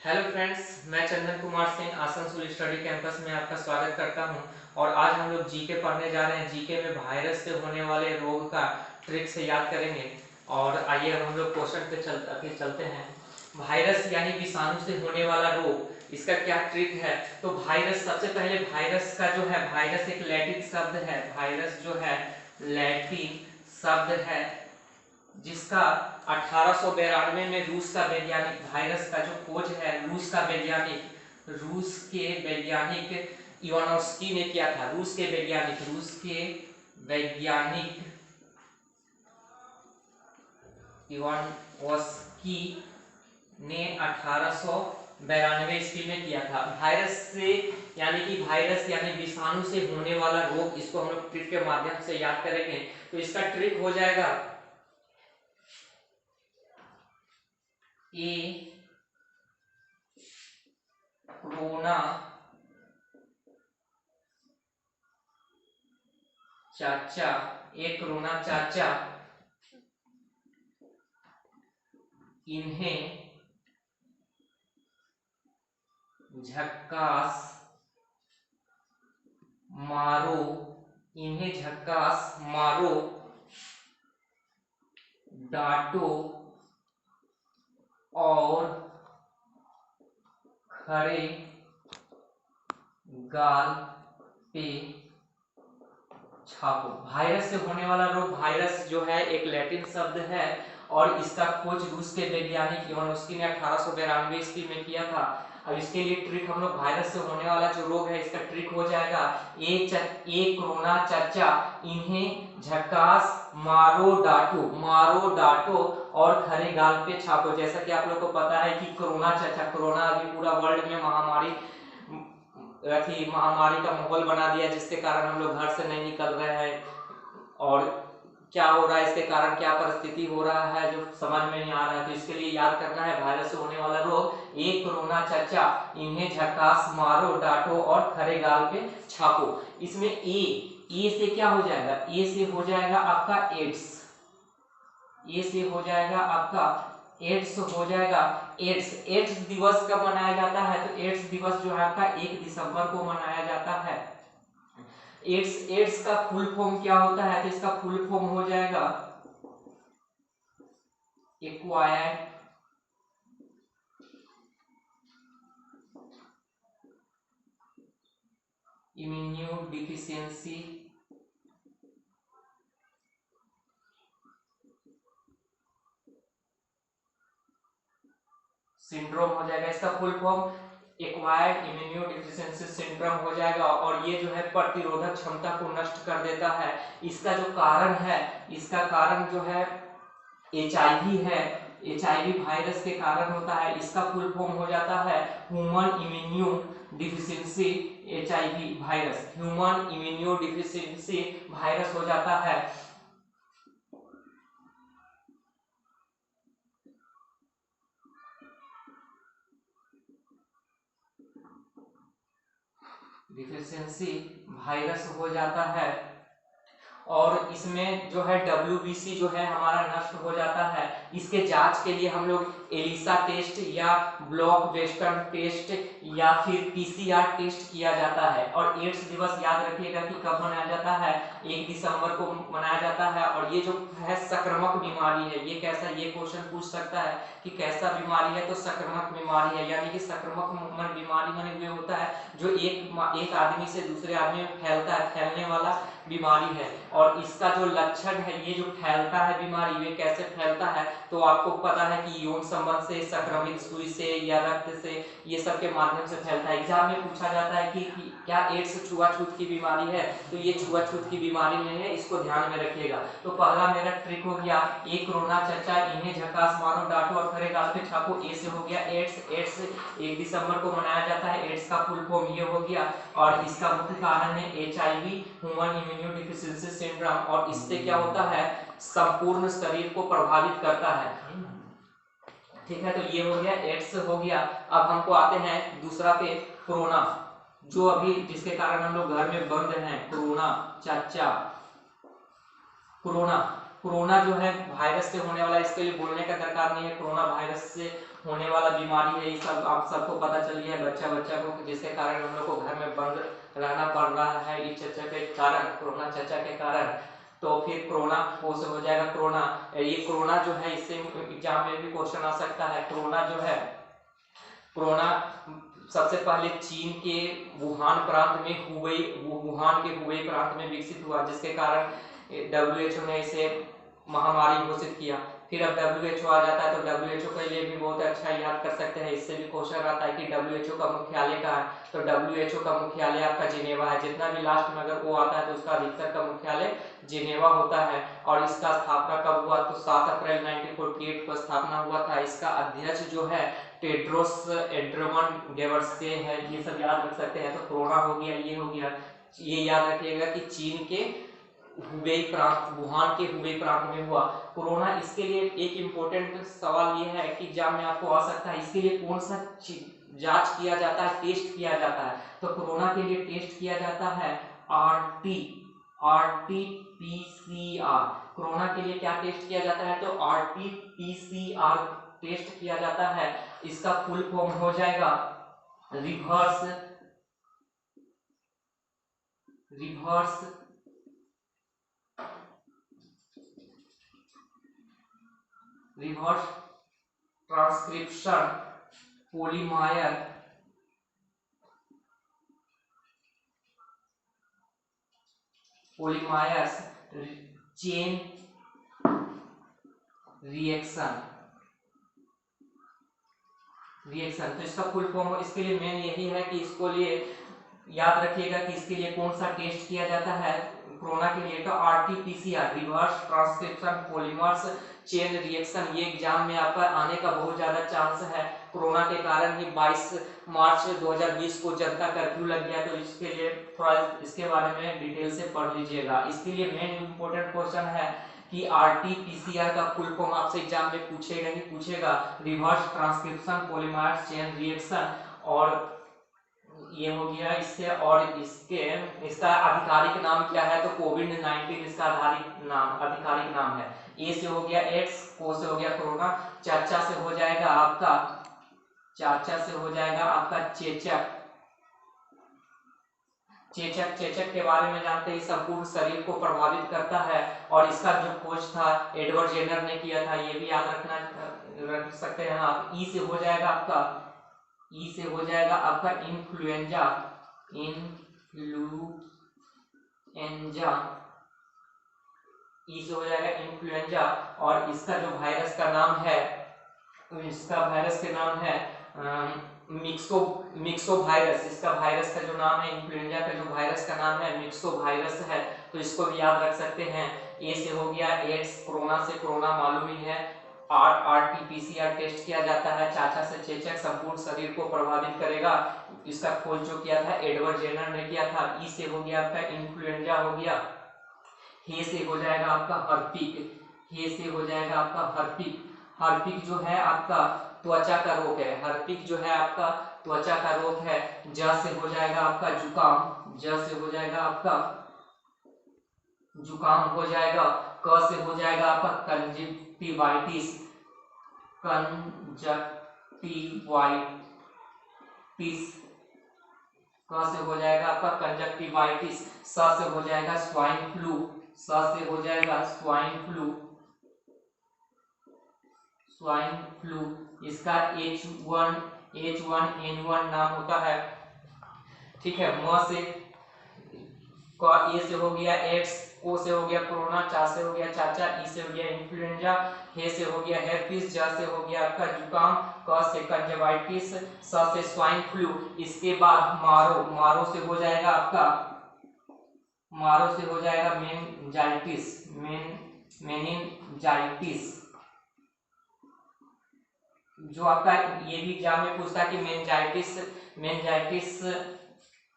Hello friends, मैं Chandan Kumar Singh Asansol study campus में आपका स्वागत करता हूं। और आज हम लोग जीके पढ़ने जा रहे हैं। जीके में वायरस से होने वाले रोग का ट्रिक से याद करेंगे। और आइए अब हम लोग क्वेश्चन पे चलते हैं। वायरस यानी विषाणु से होने वाला रोग, इसका क्या ट्रिक है। तो वायरस, सबसे पहले वायरस का जो है, वायरस एक लैटिन शब्द है। वायरस जो है लैटिन शब्द है, जिसका 1892 में रूस का वैज्ञानिक, वायरस का जो खोज है रूस के वैज्ञानिक इवानोव्स्की ने किया था। रूस के वैज्ञानिक इवानोव्स्की ने 1892 ईस्वी में किया था। वायरस से यानी विषाणु से होने वाला रोग, इसको हम लोग ट्रिक के माध्यम से याद करेंगे। तो इसका ट्रिक हो जाएगा ए कोरोना चाचा, एक कोरोना चाचा, इन्हें झक्कास मारो, डांटो और खड़े गाल पे छापो। वायरस से होने वाला रोग, वायरस जो है एक लैटिन शब्द है और इसका खोज रूस के वैज्ञानिक इवानोव्स्की ने 1892 ईस्वी में किया था। अब इसके लिए ट्रिक हम लोग, वायरस से होने वाला जो रोग है इसका ट्रिक हो जाएगा एक कोरोना चर्चा, इन्हें झकास मारो डांटो और खरे गाल पे छापो। जैसा कि आप लोग को पता है कि कोरोना चर्चा, कोरोना अभी पूरा वर्ल्ड में महामारी का माहौल बना दिया, जिसके कारण हम लोग घर से नहीं निकल रहे हैं। और क्या हो रहा है, इसके कारण क्या परिस्थिति हो रहा है जो समझ में नहीं आ रहा है। तो इसके लिए याद करना है, वायरस से होने वाला रोग एक कोरोना चर्चा, इन्हें झकास मारो डांटो और खरे गाल पे छापो। इसमें ए से क्या हो जाएगा, ए से हो जाएगा आपका एड्स, एड्स हो जाएगा। एड्स दिवस कब मनाया जाता है, तो एड्स दिवस जो है आपका 1 दिसंबर को मनाया जाता है। एड्स का फुल फॉर्म क्या होता है, तो इसका फुल फॉर्म हो जाएगा एक्वायर्ड इम्यूनोडिफिशियंसी सिंड्रोम हो जाएगा। इसका full form acquired immunodeficiency syndrome हो जाएगा। और ये जो है प्रतिरोधक क्षमता को नष्ट कर देता है। इसका जो कारण है, इसका कारण जो है HIV है। HIV वायरस के कारण होता है। इसका फुल फॉर्म हो जाता है human immuno deficiency HIV virus, human immuno deficiency virus हो जाता है। डिफिशियंसी वायरस हो जाता है। और इसमें जो है WBC जो है हमारा नष्ट हो जाता है। इसके जांच के लिए हम लोग एलिसा टेस्ट या ब्लॉक वेस्टर्न टेस्ट या फिर PCR टेस्ट किया जाता है। और एड्स दिवस याद रखिएगा कि कब मनाया जाता है, 1 दिसंबर को मनाया जाता है। और ये जो है संक्रामक बीमारी है। ये कैसा, ये क्वेश्चन पूछ सकता है कि कैसा बीमारी है, तो संक्रामक बीमारी है। यानी कि संक्रामक बीमारी माने हुए होता है जो एक आदमी से दूसरे आदमी में फैलता है, फैलने वाला बीमारी है। और इसका जो लक्षण है, ये जो फैलता है बीमारी, ये कैसे फैलता है, तो आपको पता है कि यौन संबंध से, संक्रमित सुई से या रक्त से, ये सब के माध्यम से फैलता है। एग्जाम में पूछा जाता है कि क्या एड्स छुआछूत की बीमारी है, तो ये छुआछूत की बीमारी नहीं है, इसको ध्यान में रखिएगा। तो पहला मेरा ट्रिक हो गया एक कोरोना चर्चा, इन्हें झकास मारो डांटो और खरे गाल पे छापो। ए से हो गया एड्स 1 दिसंबर को मनाया जाता है। एड्स का फुल फॉर्म ये हो गया। और इसका मुख्य कारण है HIV, ह्यूमन इम्यूनोडिफिशियंसी सिंड्रोम। और इससे क्या होता है, संपूर्ण शरीर को प्रभावित करता है। ठीक है, तो ये हो गया, एड्स हो गया। अब हमको आते हैं दूसरा पे, कोरोना, जो अभी जिसके कारण हम लोग घर में बंद हैं। कोरोना चाचा, कोरोना जो है वायरस से होने वाला, इसके लिए बोलने का दरकार नहीं है। कोरोना वायरस से होने वाला बीमारी है, ये सब आप सबको पता चल गया है बच्चा को, जिसके कारण हम लोग को घर में बंद रहना पड़ रहा है इस चर्चा के कारण, कोरोना चर्चा के कारण। तो फिर कोरोना वो से हो जाएगा कोरोना। ये कोरोना जो है इससे एग्जाम में भी क्वेश्चन आ सकता है। कोरोना जो है, कोरोना सबसे पहले चीन के वुहान प्रांत में वुहान के हुबेई प्रांत में विकसित हुआ, जिसके कारण WHO ने इसे महामारी घोषित किया। फिर अब WHO आ जाता है तो WHO के लिए भी बहुत अच्छा याद कर सकते हैं, इससे भी क्वेश्चन आता है कि WHO का मुख्यालय कहाँ है, तो WHO का मुख्यालय आपका जिनेवा है। जितना भी लास्ट में अगर वो आता है तो उसका अधिकतर का मुख्यालय जिनेवा होता है। और इसका स्थापना कब हुआ, तो 7 अप्रैल 1948 को स्थापना हुआ था। इसका अध्यक्ष जो है टेड्रोस एड्रोमन गेब्रेयेसस है, ये सब याद रख सकते हैं। तो कोरोना हो गया, ये हो गया, ये याद रखिएगा कि चीन के हुबेई प्रांत, वुहान के हुबेई प्रांत में हुआ कोरोना। इसके लिए एक इम्पोर्टेंट सवाल ये है कि एग्जाम में आपको आ सकता है, इसके लिए कौन सा जांच किया जाता है, टेस्ट किया जाता है। तो कोरोना के लिए टेस्ट किया जाता है RT-PCR। कोरोना के लिए क्या टेस्ट किया जाता है, तो RT-PCR टेस्ट किया जाता है। इसका फुल फॉर्म हो जाएगा reverse transcription polymers chain reaction. तो इसका फुल फॉर्म, इसके लिए मेन यही है कि इसको लिए याद रखिएगा कि इसके लिए कौन सा टेस्ट किया जाता है कोरोना के लिए, तो RT-PCR reverse transcription polymers chain reaction. ये एग्जाम में आपका आने का बहुत ज्यादा चांस है। कोरोना के कारण ही 22 मार्च 2020 को जनता कर्फ्यू लग गया, तो इसके लिए थोड़ा इसके बारे में डिटेल से पढ़ लीजिएगा। इसके लिए मेन इंपॉर्टेंट क्वेश्चन है कि RT-PCR का फुल फॉर्म आपसे एग्जाम में पूछेगा reverse transcription polymers chain reaction. और ये हो गया इससे, और इसका आधिकारिक नाम क्या है, तो कोविड-19 इसका आधिकारिक नाम है। ए से हो गया एड्स, को से हो गया कोरोना, चाचा से हो जाएगा आपका चेचक के बारे में जानते हैं, संपूर्ण शरीर को प्रभावित करता है। और इसका जो खोज था एडवर्ड जेनर ने किया था, ये भी याद रख सकते हैं आप। ई से हो जाएगा आपका इन्फ्लुएंजा। ई से हो जाएगा इन्फ्लुएंजा। और इसका जो वायरस का नाम है, मिक्सो वायरस। इसका वायरस का जो नाम है, इन्फ्लुएंजा का जो वायरस का नाम है मिक्सो वायरस है, तो इसको भी याद रख सकते हैं। ए से हो गया एड्स, कोरोना से कोरोना मालूम ही है। RT-PCR टेस्ट किया जाता है, चाचा से चेचक संपूर्ण शरीर को प्रभावित करेगा। इसका खोज जो किया था एडवर्ड जेनर ने किया था। ई से हो गया आपका इन्फ्लुएंजा हो गया। हे से हो जाएगा आपका हर्पिक। हर्पिक जो है आपका त्वचा का रोग है। हर्पिक जो है आपका त्वचा का रोग है। ज से हो जाएगा आपका जुकाम हो जाएगा। क से हो जाएगा आपका कंजक्टिवाइटिस। क से हो जाएगा आपका कंजक्टिवाइटिस। स से हो जाएगा स्वाइन फ्लू। इसका H1N1 नाम होता है, ठीक है। म से ए से हो गया एड्स, ओ से हो गया कोरोना, चा से हो गया चाचा, ई से हो गया इन्फ्लुएंजा, हे से हो गया हेर्पिस, जा से हो गया आपका जुकाम, क से कंजक्टिवाइटिस, स से स्वाइन फ्लू। इसके बाद मारो से हो जाएगा मेनिनजाइटिस। जो आपका ये भी एग्जाम में पूछता है कि मेनिनजाइटिस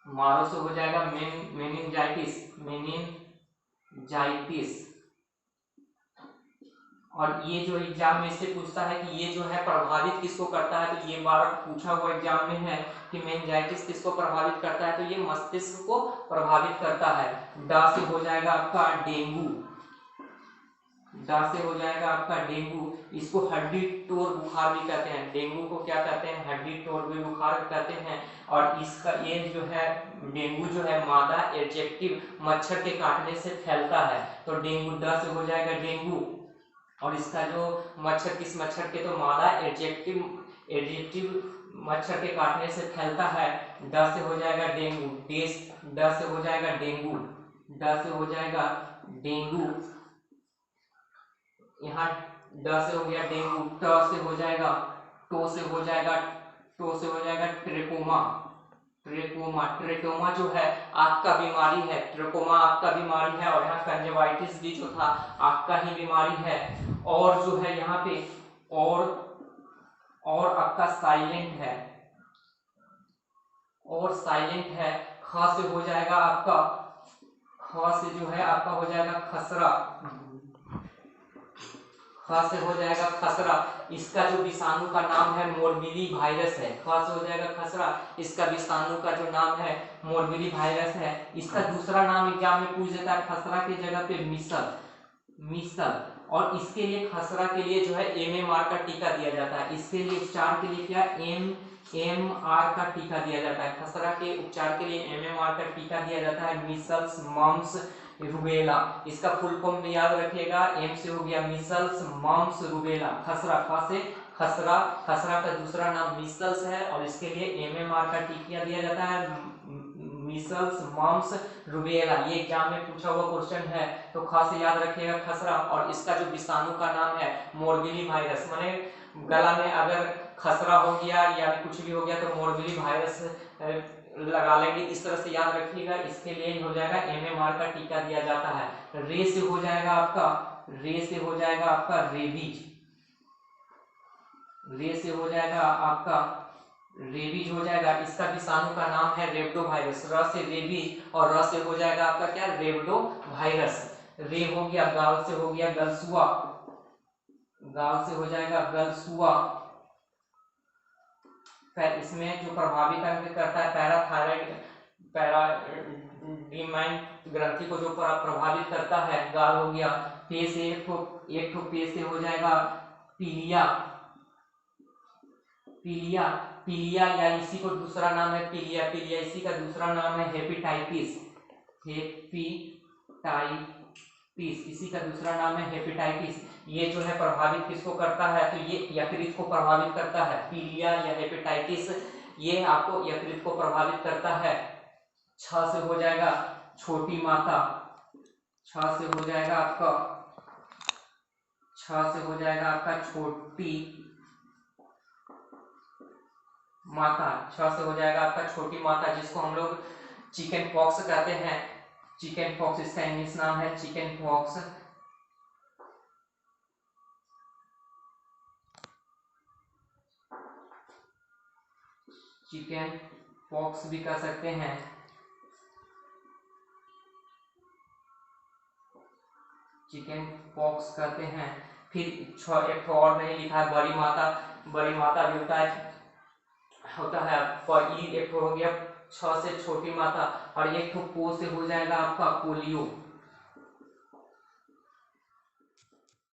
मारो से हो जाएगा मेनिनजाइटिस। और ये जो एग्जाम में इससे पूछता है कि ये जो है प्रभावित किसको करता है, तो ये बार पूछा हुआ एग्जाम में है कि मेनिनजाइटिस किसको प्रभावित करता है, तो ये मस्तिष्क को प्रभावित करता है। डा से हो जाएगा आपका डेंगू। ड से हो जाएगा आपका डेंगू। इसको हड्डी टोर बुखार भी कहते हैं। डेंगू को क्या कहते हैं? हड्डी टोर भी बुखार कहते हैं। और इसका ये जो है डेंगू जो है मादा एडजेक्टिव मच्छर के काटने से फैलता है। तो डेंगू ड से हो जाएगा डेंगू। और इसका जो मच्छर किस मच्छर के? तो मादा एडजेक्टिव मच्छर के काटने से फैलता है। ड से हो जाएगा डेंगू। ड से हो जाएगा डेंगू। ड से हो जाएगा डेंगू। यहाँ ड से हो गया डेंगू। ट से हो जाएगा टो से हो जाएगा ट्रेकोमा। ट्रेकोमा जो है आँख का बीमारी है। ट्रेकोमा आँख का बीमारी है। और यहाँ कंजक्टिवाइटिस भी जो था आँख का ही बीमारी है। और जो है यहाँ पे और आपका साइलेंट है। ख से हो जाएगा आपका, ख से जो है आपका हो जाएगा खसरा। ख से हो जाएगा खसरा। इसका जो विषाणु का नाम है मोरबिली वायरस है। ख से हो जाएगा खसरा। इसका विषाणु का जो नाम है मोरबिली वायरस है। इसका दूसरा नाम एग्जाम में पूछ देता है खसरा की जगह पे मीसल। और इसके लिए खसरा के लिए जो है MMR का टीका दिया जाता है। इसके लिए उपचार के लिए क्या MMR का टीका दिया जाता है। खसरा के उपचार के लिए MMR का टीका दिया जाता है। Measles, mumps, rubella. इसका फुल फॉर्म में याद रखिएगा। एम से हो गया मीसल्स, मम्स, रूबेला। खसरा, ख से खसरा का दूसरा नाम मीसल्स है। और इसके लिए MMR का टीका दिया जाता है। Measles, mumps, rubella. ये एग्जाम में पूछा हुआ क्वेश्चन है। तो ख से याद रखिएगा खसरा। और इसका जो विषाणु का नाम है मोरबिली वायरस। माने गला में अगर खसरा हो गया या कुछ भी हो गया तो मोरबिली वायरस लगा लेंगे। इस तरह से याद रखिएगा। इसके लिए हो जाएगा MMR का टीका दिया जाता है। रे से हो जाएगा आपका रेबीज। रे से हो जाएगा आपका रेबीज हो जाएगा। इसका विषाणु का नाम है रेब्डो वायरस। र से रेबीज और र से हो जाएगा आपका क्या? रेब्डो वायरस। रे हो गया। गाल से हो गया गलसुआ। गाल से हो जाएगा गलसुआ। इसमें जो प्रभावित करता है पैराडाइमाइन ग्रंथि को जो प्रभावित करता है। गाल हो गया। पे से एक ठो पे से हो जाएगा पीलिया या इसी को दूसरा नाम है पीलिया। इसी का दूसरा नाम है हेपेटाइटिस। इसी का दूसरा नाम है हेपेटाइटिस। ये जो है प्रभावित किसको करता है? तो ये यकृत को प्रभावित करता है। पीलिया या हेपेटाइटिस ये आपको यकृत को प्रभावित करता है। छ से हो जाएगा छोटी माता। छ से हो जाएगा आपका छोटी माता। छ से हो जाएगा आपका छोटी माता, जिसको हम लोग चिकन पॉक्स कहते हैं। चिकन पॉक्स इसका इंग्लिश नाम है चिकन पॉक्स। चिकन पॉक्स भी कह सकते हैं। चिकन पॉक्स कहते हैं। फिर एक और नहीं लिखा है बड़ी माता भी होता है। एक हो गया छ से छोटी माता। और एक पो से हो जाएगा आपका पोलियो।